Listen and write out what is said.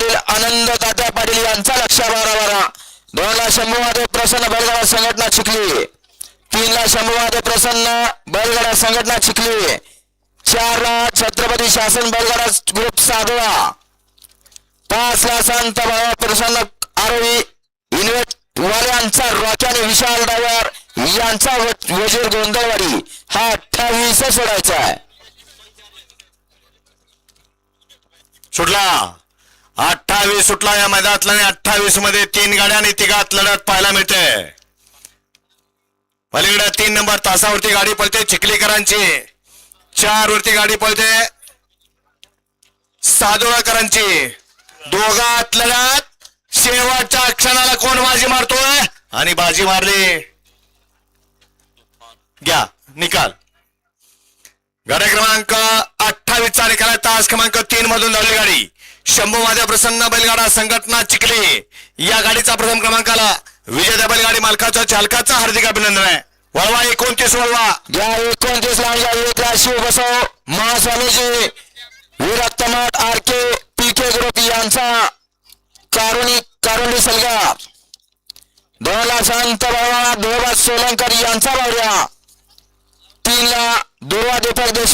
पाटील आनंद तात्या पाटील यांचा लक्ष 12-12. 2ला शंभू महादेव प्रसन्न बैलगाडा संघटना चिखली. 3ला शंभू महादेव प्रसन्न बैलगाडा संघटना चिखली. 4ला छत्रपती शासन बैलगाडा ग्रुप साधवा. 5ला संत भावा प्रसन्न आरोही इन्व्हेस्ट वाल्यांचा रॉकी आणि विशाल ड्रायव्हर यांचा वजीर गोंधळवाडी हा 28 सोडायचा आहे. सुटला 28 सुटला या मैदानातला. 28 मध्ये 3 गाड्या आणि तिघात लढत पाहायला मिळते. पलीकडे 3 नंबर तासावरती गाडी पळते चिखलीकरांची. 4 वरती गाडी पळते सादोळकरांची. दोघात लढत. शेवटच्या क्षणाला कोण बाजी मारतोय आणि बाजी मारली. घ्या निकाल. गाडी क्रमांक 28 चा निकाल. तास क्रमांक 3 मधून धावली गाडी शंभू महादेव प्रसन्न बैलगाडा संघटना चिखली. या गाडीचा प्रथम क्रमांकाला विजेत्या बैलगाडी मालकाचा चालकाचा हार्दिक अभिनंदन आहे. वळवा 29 वळवा. या 29 ला शिव बसव महास्वामीजी विरक्तमठ RK PK ग्रुप यांचा कारुणी सलगा. 2ला संत बाबा धोबा सोलंकर यांचा बावड्या. 3ला दुर्वा दीपक